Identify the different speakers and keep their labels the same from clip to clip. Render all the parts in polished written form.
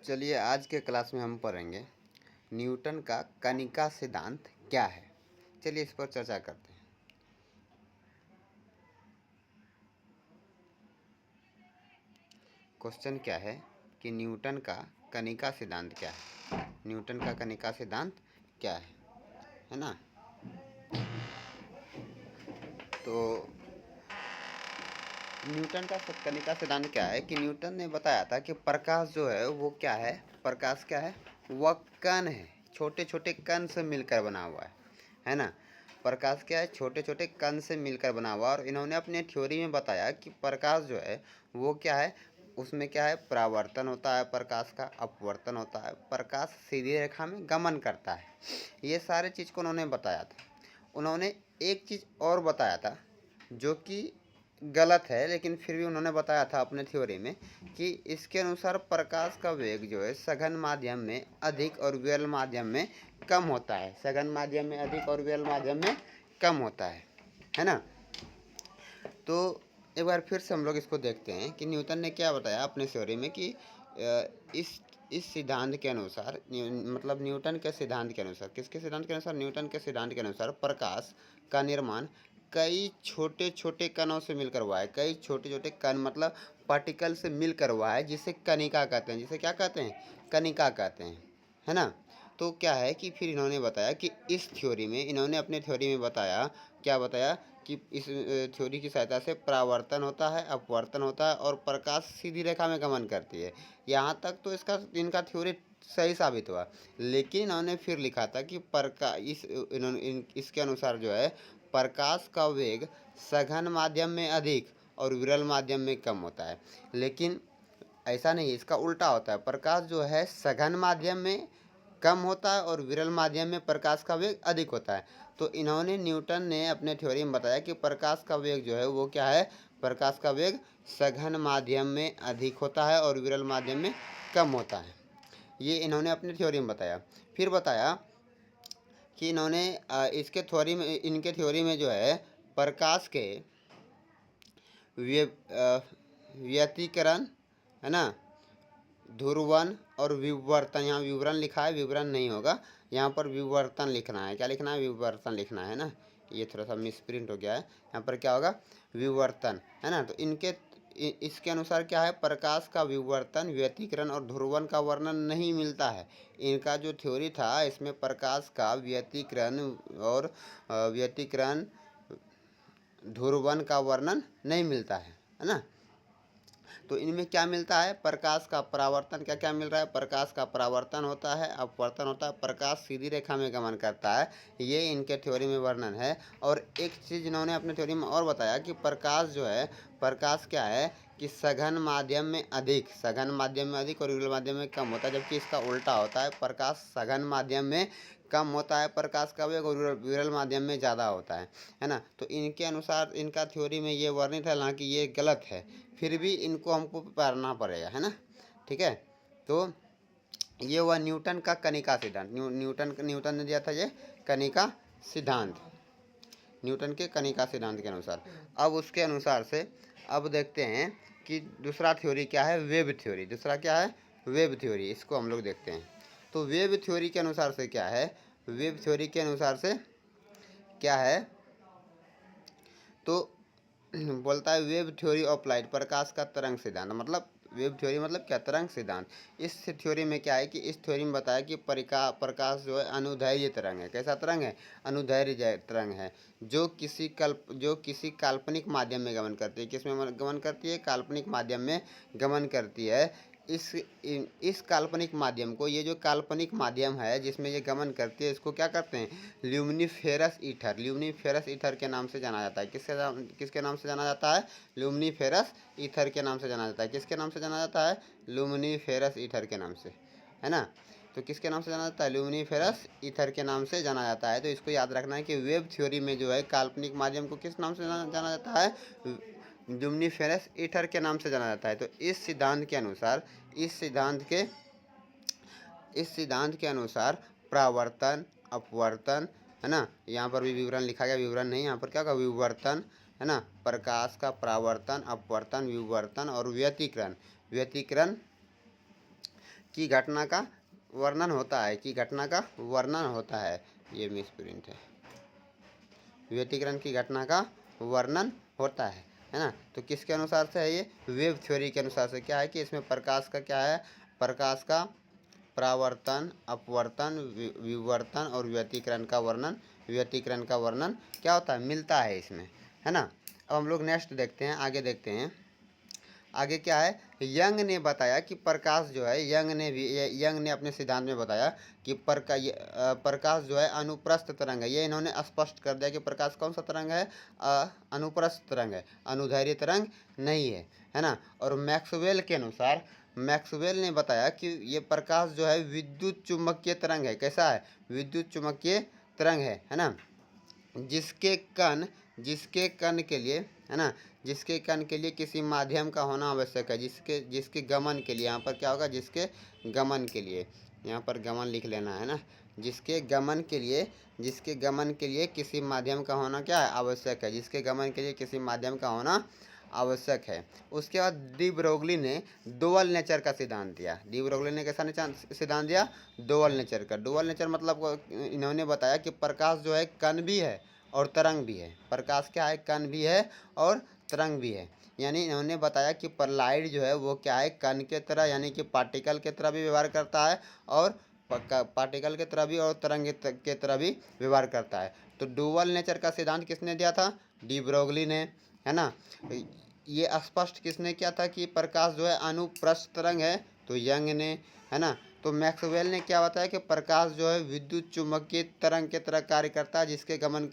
Speaker 1: चलिए आज के क्लास में हम पढ़ेंगे न्यूटन का कनिका सिद्धांत क्या है। चलिए इस पर चर्चा करते हैं। क्वेश्चन क्या है कि न्यूटन का कनिका सिद्धांत क्या है। न्यूटन का कनिका सिद्धांत क्या है ना। तो न्यूटन का कनिका सिद्धांत क्या है कि न्यूटन ने बताया था कि प्रकाश जो है वो क्या है। प्रकाश क्या है, वह कण है, छोटे छोटे कण से मिलकर बना हुआ है ना। प्रकाश क्या है, छोटे छोटे कण से मिलकर बना हुआ। और इन्होंने अपने थ्योरी में बताया कि प्रकाश जो है वो क्या है, उसमें क्या है, परावर्तन होता है, प्रकाश का अपवर्तन होता है, प्रकाश सीधी रेखा में गमन करता है। ये सारे चीज़ को उन्होंने बताया था। उन्होंने एक चीज़ और बताया था जो कि गलत है, लेकिन फिर भी उन्होंने बताया था अपने थ्योरी में कि इसके अनुसार प्रकाश का वेग जो है सघन माध्यम में अधिक और विरल माध्यम में कम होता है। सघन माध्यम में अधिक और विरल माध्यम में कम होता है ना। तो एक बार फिर से हम लोग इसको देखते हैं कि न्यूटन ने क्या बताया अपने थ्योरी में कि इस सिद्धांत के अनुसार, मतलब न्यूटन के सिद्धांत के अनुसार, किसके सिद्धांत के अनुसार, न्यूटन के सिद्धांत के अनुसार प्रकाश का निर्माण कई छोटे छोटे कणों से मिलकर हुआ है। कई छोटे छोटे कण मतलब पार्टिकल से मिलकर हुआ है, जिसे कणिका कहते हैं। जिसे क्या कहते हैं, कणिका कहते हैं, है ना। तो क्या है कि फिर इन्होंने बताया कि इस थ्योरी में, इन्होंने अपने थ्योरी में बताया, क्या बताया कि इस थ्योरी की सहायता से परावर्तन होता है, अपवर्तन होता है और प्रकाश सीधी रेखा में गमन करती है। यहाँ तक तो इनका थ्योरी सही साबित हुआ। लेकिन इन्होंने फिर लिखा था कि इसके अनुसार जो है प्रकाश का वेग सघन माध्यम में अधिक और विरल माध्यम में कम होता है। लेकिन ऐसा नहीं है, इसका उल्टा होता है। प्रकाश जो है सघन माध्यम में कम होता है और विरल माध्यम में प्रकाश का वेग अधिक होता है। तो इन्होंने, न्यूटन ने अपने थ्योरी में बताया कि प्रकाश का वेग जो है वो क्या है, प्रकाश का वेग सघन माध्यम में अधिक होता है और विरल माध्यम में कम होता है। ये इन्होंने अपने थ्योरी में बताया। फिर बताया कि इन्होंने इनके थ्योरी में जो है प्रकाश के व्यतिकरण, है ना, ध्रुवन और विवर्तन, यहाँ विवरण लिखा है, विवरण नहीं होगा, यहाँ पर विवर्तन लिखना है। क्या लिखना है, विवर्तन लिखना है ना। ये थोड़ा सा मिसप्रिंट हो गया है, यहाँ पर क्या होगा, विवर्तन, है ना। तो इसके अनुसार क्या है, प्रकाश का विवर्तन, व्यतिकरण और ध्रुवन का वर्णन नहीं मिलता है। इनका जो थ्योरी था इसमें प्रकाश का व्यतिकरण और ध्रुवन का वर्णन नहीं मिलता है ना। तो इनमें क्या मिलता है, प्रकाश का परावर्तन। क्या क्या मिल रहा है, प्रकाश का परावर्तन होता है, अपवर्तन होता है, प्रकाश सीधी रेखा में गमन करता है। ये इनके थ्योरी में वर्णन है। और एक चीज़ इन्होंने अपने थ्योरी में और बताया कि प्रकाश जो है, प्रकाश क्या है कि सघन माध्यम में अधिक, सघन माध्यम में अधिक और विरल माध्यम में कम होता है। जबकि इसका उल्टा होता है, प्रकाश सघन माध्यम में कम होता है प्रकाश का वेग और विरल माध्यम में ज़्यादा होता है ना। तो इनके अनुसार, इनका थ्योरी में ये वर्णित है, हालांकि ये गलत है, फिर भी इनको हमको पढ़ना पड़ेगा, है ना। ठीक है। तो ये हुआ न्यूटन का कनिका सिद्धांत। न्यूटन ने दिया था ये कनिका सिद्धांत, न्यूटन के कनिका सिद्धांत के अनुसार। अब उसके अनुसार से अब देखते हैं कि दूसरा थ्योरी क्या है, वेव थ्योरी। दूसरा क्या है, वेव थ्योरी। इसको हम लोग देखते हैं। तो वेव थ्योरी के अनुसार से क्या है, वेव थ्योरी के अनुसार से क्या है, तो बोलता है वेव थ्योरी ऑफ लाइट, प्रकाश का तरंग सिद्धांत। मतलब वेव थ्योरी मतलब क्या, तरंग सिद्धांत। इस थ्योरी में क्या है कि इस थ्योरी में बताया कि प्रकाश जो है अनुदैर्ध्य तरंग है। कैसा तरंग है, अनुदैर्ध्य तरंग है, जो किसी काल्पनिक माध्यम में गमन करती है। किस में गमन करती है, काल्पनिक माध्यम में गमन करती है। इस काल्पनिक माध्यम को, ये जो काल्पनिक माध्यम है जिसमें ये गमन करती है, इसको क्या करते हैं, ल्यूमिनिफेरस ईथर, ल्यूमिनिफेरस ईथर के नाम से जाना जाता है। किसके नाम से जाना जाता है, ल्यूमिनिफेरस ईथर के नाम से जाना जाता है। किसके नाम से जाना जाता है, ल्यूमिनिफेरस ईथर के नाम से, है ना। तो किसके नाम से जाना जाता है, ल्यूमिनिफेरस ईथर के नाम से जाना जाता है। तो इसको याद रखना है कि वेव थ्योरी में जो है काल्पनिक माध्यम को किस नाम से जाना जाता है, ल्यूमिनिफेरस ईथर के नाम से जाना जाता है। तो इस सिद्धांत के अनुसार, इस सिद्धांत के अनुसार परावर्तन, अपवर्तन, है ना, यहाँ पर भी विवरण लिखा गया, विवरण नहीं, यहाँ पर क्या होगा, विवर्तन, है ना, प्रकाश का परावर्तन, अपवर्तन, विवर्तन और व्यतिकरण की घटना का वर्णन होता है, की घटना का वर्णन होता है। ये मिस प्रिंट है। व्यतिकरण की घटना का वर्णन होता है ना। तो किसके अनुसार से है ये? वेव थ्योरी के अनुसार से। क्या है कि इसमें प्रकाश का क्या है? प्रकाश का परावर्तन, अपवर्तन, विवर्तन और व्यतिकरण का वर्णन क्या होता है? मिलता है इसमें, है ना। अब हम लोग नेक्स्ट देखते हैं, आगे देखते हैं। आगे क्या है? यंग ने बताया कि प्रकाश जो है, यंग ने अपने सिद्धांत में बताया कि प्रकाश जो है अनुप्रस्थ तरंग है। ये इन्होंने स्पष्ट कर दिया कि प्रकाश कौन सा तरंग है? अनुप्रस्थ तरंग है, अनुदैर्ध्य तरंग नहीं है ना। और मैक्सवेल ने बताया कि ये प्रकाश जो है विद्युत चुम्बकीय तरंग है। कैसा है? विद्युत चुम्बकीय तरंग है ना। जिसके कण के लिए, है ना, जिसके कण के लिए किसी माध्यम का होना आवश्यक है। जिसके गमन के लिए, यहाँ पर क्या होगा? जिसके गमन के लिए, यहाँ पर गमन लिख लेना है ना। जिसके गमन के लिए किसी माध्यम का होना क्या है? आवश्यक है। जिसके गमन के लिए किसी माध्यम का होना आवश्यक है। उसके बाद डी ब्रोगली ने डुअल नेचर का सिद्धांत दिया। डी ब्रोगली ने कैसा सिद्धांत दिया? डुअल नेचर का। डुअल नेचर मतलब इन्होंने बताया कि प्रकाश जो है कण भी है और तरंग भी है। प्रकाश क्या है? कण भी है और तरंग भी है। यानी इन्होंने बताया कि लाइट जो है वो क्या है? कण के तरह, यानी कि पार्टिकल के तरह भी व्यवहार करता है, और पार्टिकल के तरह भी और तरंग के तरह भी व्यवहार करता है। तो डुअल नेचर का सिद्धांत किसने दिया था? डी ब्रोगली ने, है ना। ये स्पष्ट किसने किया था कि प्रकाश जो है अनुप्रस्थ तरंग है? तो यंग ने, है ना। तो मैक्सवेल ने क्या बताया कि प्रकाश जो है विद्युत चुम्बकीय तरंग के तरह कार्य करता है, जिसके गमन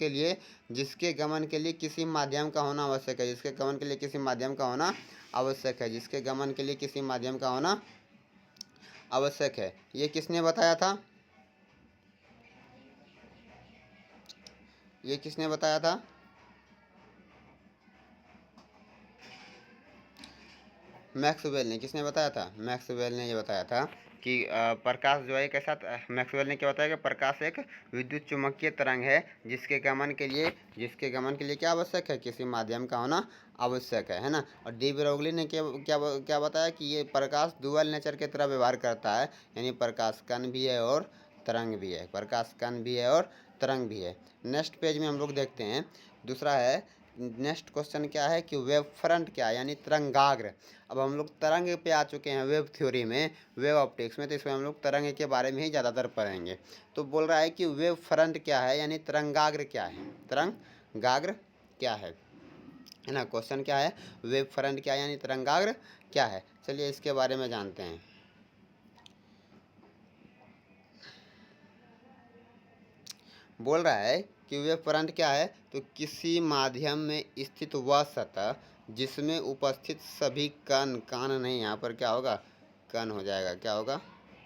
Speaker 1: के लिए किसी माध्यम का होना आवश्यक है। जिसके गमन के लिए किसी माध्यम का होना आवश्यक है। जिसके गमन के लिए किसी माध्यम का होना आवश्यक है। ये किसने बताया था? ये किसने बताया था? मैक्सवेल ने। किसने बताया था? मैक्सवेल ने ये बताया था कि प्रकाश जो है कैसा, मैक्सवेल ने क्या बताया कि प्रकाश एक विद्युत चुम्बकीय तरंग है, जिसके गमन के लिए क्या आवश्यक है? किसी माध्यम का होना आवश्यक है ना। और डी ब्रोगली ने क्या बताया कि ये प्रकाश डुअल नेचर के तरह व्यवहार करता है, यानी प्रकाश कण भी है और तरंग भी है। प्रकाश कण भी है और तरंग भी है। नेक्स्ट पेज में हम लोग देखते हैं, दूसरा है। नेक्स्ट क्वेश्चन क्या है कि वेव फ्रंट क्या है? यानी तरंगाग्र। अब हम लोग तरंग पे आ चुके हैं वेव थ्योरी में, वेव ऑप्टिक्स में, तो इसमें हम लोग तरंग के बारे में ही ज़्यादातर पढ़ेंगे। तो बोल रहा है कि वेव फ्रंट क्या है? यानी तरंगाग्र क्या है? तरंगाग्र क्या है ना। क्वेश्चन क्या है? वेव फ्रंट क्या है यानी तरंगाग्र क्या है? चलिए इसके बारे में जानते हैं। बोल रहा है कि वेव फ्रंट क्या है? तो किसी माध्यम में स्थित वह सतह जिसमें उपस्थित सभी कण नहीं, यहाँ पर क्या होगा? कण हो जाएगा। क्या होगा?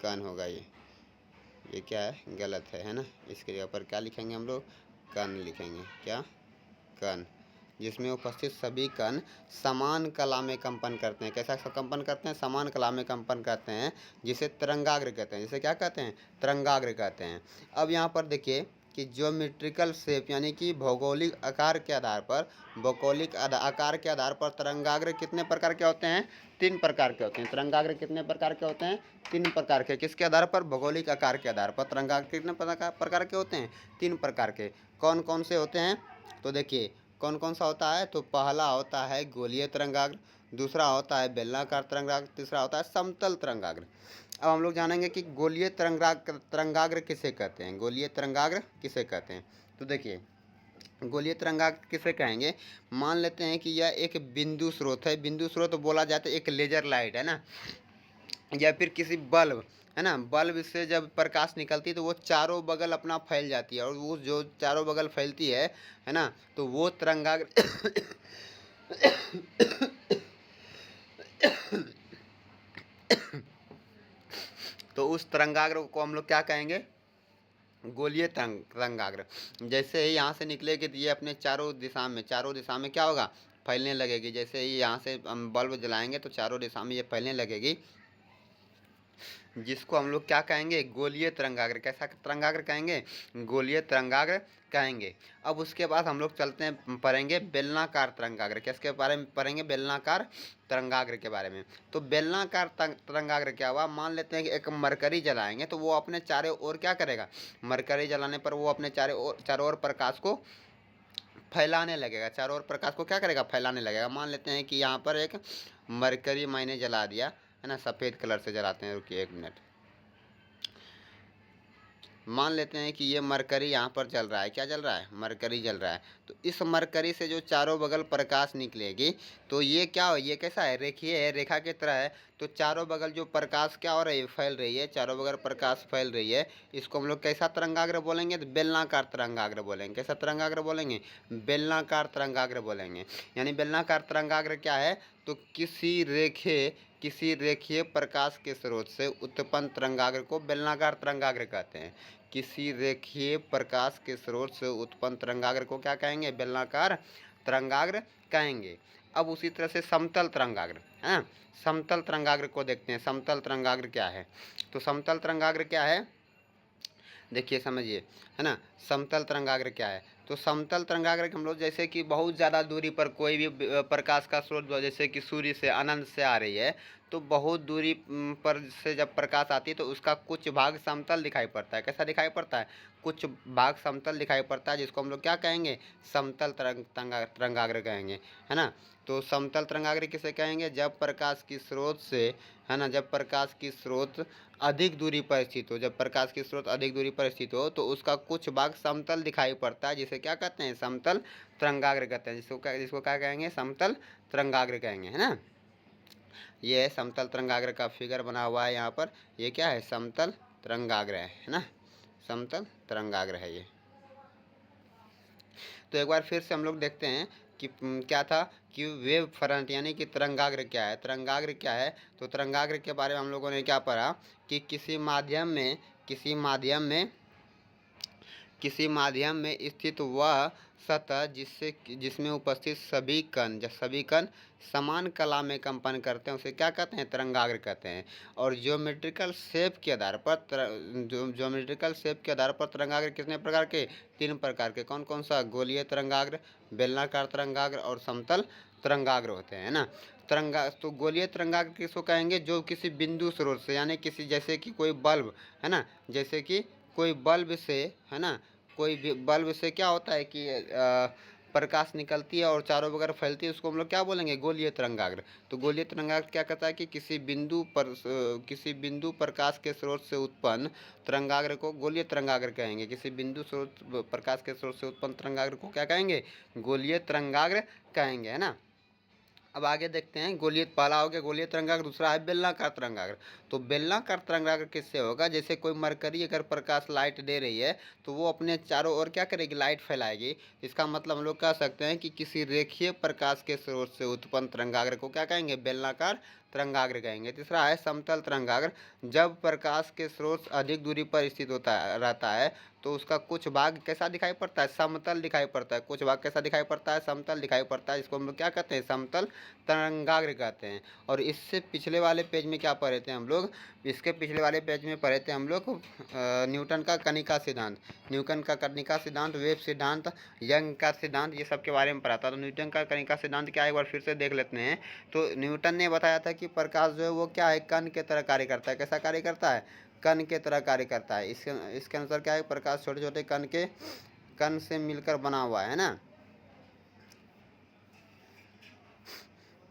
Speaker 1: कण होगा। ये क्या है? गलत है ना। इसके जगह पर क्या लिखेंगे हम लोग? कण लिखेंगे। क्या? कण। जिसमें उपस्थित सभी कण समान कला में कंपन करते हैं। कैसा कंपन करते हैं? समान कला में कंपन करते हैं, जिसे तरंगाग्र कहते हैं। जिसे क्या कहते हैं? तरंगाग्र कहते हैं। अब यहाँ पर देखिए कि ज्योमेट्रिकल शेप, यानी कि भौगोलिक आकार के आधार पर तरंगाग्र कितने प्रकार के होते हैं? 3 प्रकार के होते हैं। तरंगाग्र कितने प्रकार के होते हैं? 3 प्रकार के। किसके आधार पर? भौगोलिक आकार के आधार पर तरंगाग्र कितने प्रकार के होते हैं? 3 प्रकार के। कौन कौन से होते हैं? तो देखिए कौन कौन सा होता है। तो पहला होता है गोलीय तरंगाग्र, दूसरा होता है बेलनाकार तरंगाग्र, तीसरा होता है समतल तरंगाग्र। अब हम लोग जानेंगे कि गोलीय तरंगाग्र किसे कहते हैं। गोलीय तरंगाग्र किसे कहते हैं? तो देखिए गोलीय तरंगाग्र किसे कहेंगे? मान लेते हैं कि यह एक बिंदु स्रोत है। बिंदु स्रोत बोला जाता है एक लेजर लाइट, है ना, या फिर किसी बल्ब, है ना। बल्ब से जब प्रकाश निकलती है तो वो चारों बगल अपना फैल जाती है, और वो जो चारों बगल फैलती है ना, तो वो तरंगाग्र तो उस तरंगाग्र को हम लोग क्या कहेंगे? गोलीय तरंगाग्र। जैसे ही यहाँ से निकलेगी तो ये अपने चारों दिशा में क्या होगा? फैलने लगेगी। जैसे ही यहाँ से हम बल्ब जलाएंगे तो चारों दिशा में ये फैलने लगेगी। जिसको हम लोग क्या कहेंगे, गोलीय तरंगाग्र। कैसा तरंगाग्र कहेंगे, गोलीय तरंगाग्र कहेंगे। अब उसके बाद हम लोग चलते हैं, पढ़ेंगे बेलनाकार तरंगाग्र। किसके बारे में पढ़ेंगे, बेलनाकार तरंगाग्र के बारे में। तो बेलनाकार तरंगाग्र क्या हुआ, मान लेते हैं कि एक मरकरी जलाएंगे तो वो अपने चारों ओर क्या करेगा, मरकरी जलाने पर वो अपने चारों ओर प्रकाश को फैलाने लगेगा, चारों ओर प्रकाश को क्या करेगा, फैलाने लगेगा। मान लेते हैं कि यहाँ पर एक मरकरी मैंने जला दिया है ना, सफ़ेद कलर से जलाते हैं, रुकिए 1 मिनट। मान लेते हैं कि ये मरकरी यहाँ पर जल रहा है, क्या जल रहा है, मरकरी जल रहा है। तो इस मरकरी से जो चारों बगल प्रकाश निकलेगी तो ये क्या हो, ये कैसा है, रेखीय है, रेखा की तरह है। तो चारों बगल जो प्रकाश क्या हो रही है, फैल रही है, चारों बगल प्रकाश फैल रही है। इसको हम लोग कैसा तरंगाग्र बोलेंगे, तो बेलनाकार तरंगाग्र बोलेंगे। कैसा तरंगाग्र बोलेंगे, बेलनाकार तरंगाग्र बोलेंगे। यानी बेलनाकार तरंगाग्र क्या है, तो किसी रेखीय प्रकाश के स्रोत से उत्पन्न तरंगाग्र को बेलनाकार तरंगाग्र कहते हैं। किसी रेखीय प्रकाश के स्रोत से उत्पन्न तरंगाग्र को क्या कहेंगे, बेलनाकार तरंगाग्र कहेंगे। अब उसी तरह से समतल तरंगाग्र है ना, समतल तरंगाग्र को देखते हैं। समतल तरंगाग्र क्या है, तो समतल तरंगाग्र क्या है, देखिए समझिए, है ना। समतल तरंगाग्र क्या है, तो समतल तरंगाग्र हम लोग जैसे कि बहुत ज़्यादा दूरी पर कोई भी प्रकाश का स्रोत, जैसे कि सूर्य से अनंत से आ रही है, तो बहुत दूरी पर से जब प्रकाश आती है तो उसका कुछ भाग समतल दिखाई पड़ता है। कैसा दिखाई पड़ता है, कुछ भाग समतल दिखाई पड़ता है, जिसको हम लोग क्या कहेंगे, समतल तरंगाग्र कहेंगे, है ना। तो समतल तरंगाग्र किसे कहेंगे, जब प्रकाश की स्रोत से, है ना, जब प्रकाश की स्रोत अधिक दूरी पर स्थित हो, जब प्रकाश की स्रोत अधिक दूरी पर स्थित हो तो उसका कुछ भाग समतल दिखाई पड़ता है, जिसे क्या कहते हैं, समतल तरंगाग्र कहते हैं। जिसको क्या कहेंगे, समतल तरंगाग्र कहेंगे, है ना। ये है समतल तरंगाग्र का फिगर बना हुआ है यहाँ पर, ये क्या है, समतल तरंगाग्र है ना, समतल तरंगाग्र है ये। तो एक बार फिर से हम लोग देखते हैं कि क्या था, कि वेव फ्रंट यानी कि तरंगाग्र क्या है। तरंगाग्र क्या है, तो तरंगाग्र के बारे में हम लोगों ने क्या पढ़ा, कि किसी माध्यम में स्थित वह सतह जिसमें उपस्थित सभी कण समान कला में कंपन करते हैं, उसे क्या कहते हैं, तरंगाग्र कहते हैं। और ज्योमेट्रिकल शेप के आधार पर तरंगाग्र कितने प्रकार के, 3 प्रकार के। कौन कौन सा, गोलीय तरंगाग्र, बेलनाकार तरंगाग्र और समतल तरंगाग्र होते हैं ना। तो गोलीय तरंगाग्र किसको कहेंगे, जो किसी बिंदु स्रोत से, यानी किसी, जैसे कि कोई बल्ब है ना, जैसे कि कोई बल्ब से, है ना, कोई भी बल्ब से क्या होता है कि प्रकाश निकलती है और चारों बगल फैलती है, उसको हम लोग क्या बोलेंगे, गोलीय तरंगाग्र। तो गोलीय तरंगाग्र क्या कहता है कि किसी बिंदु प्रकाश के स्रोत से उत्पन्न तरंगाग्र को गोलीय तरंगाग्र कहेंगे। किसी बिंदु स्रोत प्रकाश के स्रोत से उत्पन्न तरंगाग्र को क्या कहेंगे, गोलीय तरंगाग्र कहेंगे, है ना। अब आगे देखते हैं, पहला हो गया गोलीय तरंगाग्र, दूसरा है बेलनाकार तरंगाग्र। तो बेलनाकार तरंगाग्र किससे होगा, जैसे कोई मरकरी अगर प्रकाश लाइट दे रही है तो वो अपने चारों ओर क्या करेगी, लाइट फैलाएगी। इसका मतलब हम लोग कह सकते हैं कि किसी रेखीय प्रकाश के स्रोत से उत्पन्न तरंगाग्र को क्या कहेंगे, बेलनाकार तरंगाग्र कहेंगे। तीसरा है समतल तरंगाग्र, जब प्रकाश के स्रोत अधिक दूरी पर स्थित रहता है तो उसका कुछ भाग कैसा दिखाई पड़ता है, समतल दिखाई पड़ता है। कुछ भाग कैसा दिखाई पड़ता है, समतल दिखाई पड़ता है, इसको हम लोग क्या कहते हैं, समतल तरंगाग्र कहते हैं। और इससे पिछले वाले पेज में क्या पढ़े थे हम लोग, इसके पिछले वाले पेज में पढ़े थे हम लोग न्यूटन का कणिका सिद्धांत, वेव सिद्धांत, यंग का सिद्धांत, ये सब के बारे में पढ़ा था। तो न्यूटन का कणिका सिद्धांत क्या है, एक बार फिर से देख लेते हैं। तो न्यूटन ने बताया था कि प्रकाश जो है वो क्या है, कण के तरह कार्य करता है। कैसा कार्य करता है, कण के तरह कार्य करता है। इसके अनुसार क्या है, प्रकाश छोटे छोटे कण से मिलकर बना हुआ है ना।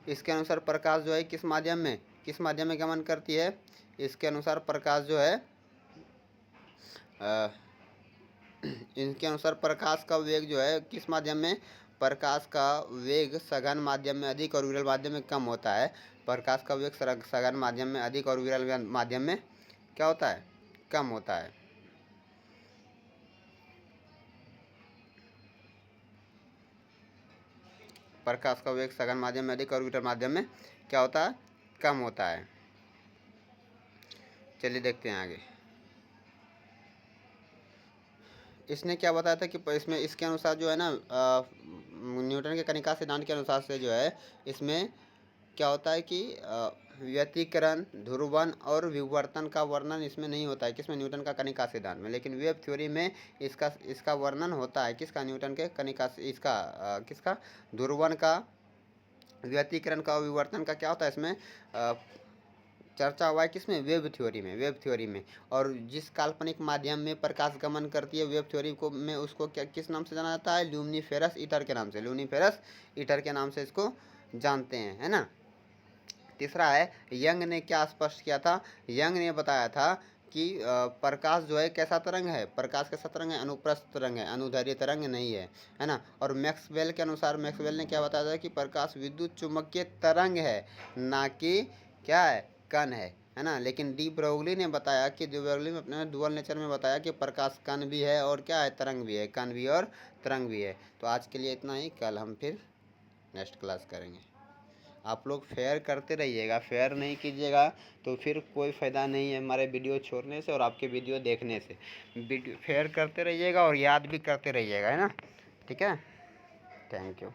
Speaker 1: इसके अनुसार प्रकाश जो है किस माध्यम में गमन करती है। इसके अनुसार प्रकाश जो है इनके अनुसार प्रकाश का वेग जो है किस माध्यम में, प्रकाश का वेग सघन माध्यम में अधिक और विरल माध्यम में कम होता है। प्रकाश का वेग सघन माध्यम में अधिक और विरल माध्यम में क्या होता है, कम होता है। प्रकाश का वेग सघन माध्यम में अधिक और विरल माध्यम में क्या होता है, कम होता है। चलिए देखते हैं आगे। इसने क्या बताया था कि इसमें इसके अनुसार जो है ना, न्यूटन के कणिका सिद्धांत के अनुसार से जो है इसमें क्या होता है कि व्यतिकरण, ध्रुवन और विवर्तन का वर्णन इसमें नहीं होता है। किसमें? न्यूटन का कनिका सिद्धांत में। लेकिन वेव थ्योरी में इसका वर्णन होता है। किसका? न्यूटन के कनिका, किसका? ध्रुवन का, व्यतिकरण का और विवर्तन का क्या होता है इसमें चर्चा हुआ है। किसमें? वेव थ्योरी में। वेव थ्योरी में। और जिस काल्पनिक माध्यम में प्रकाश गमन करती है वेव थ्योरी को में, उसको क्या किस नाम से जाना जाता है? ल्यूमिनिफेरस ईथर के नाम से। ल्यूमिनिफेरस ईथर के नाम से इसको जानते हैं, है ना। तीसरा है, यंग ने क्या स्पष्ट किया था? यंग ने बताया था कि प्रकाश जो है कैसा तरंग है? प्रकाश कैसा तरंग है? अनुप्रस्थ तरंग है, अनुदैर्ध्य तरंग नहीं है ना। और मैक्सवेल के अनुसार, मैक्सवेल ने क्या बताया था कि प्रकाश विद्युत चुम्बकीय तरंग है, ना कि क्या है? कण है ना। लेकिन डी ब्रोगली ने बताया कि डी ब्रोगली ने अपने डुअल नेचर में बताया कि प्रकाश कण भी है और क्या है? तरंग भी है, कण भी और तरंग भी है। तो आज के लिए इतना ही, कल हम फिर नेक्स्ट क्लास करेंगे। आप लोग फेयर करते रहिएगा, फेयर नहीं कीजिएगा तो फिर कोई फ़ायदा नहीं है हमारे वीडियो छोड़ने से और आपके वीडियो देखने से। वीडियो फेयर करते रहिएगा और याद भी करते रहिएगा, है ना। ठीक है, थैंक यू।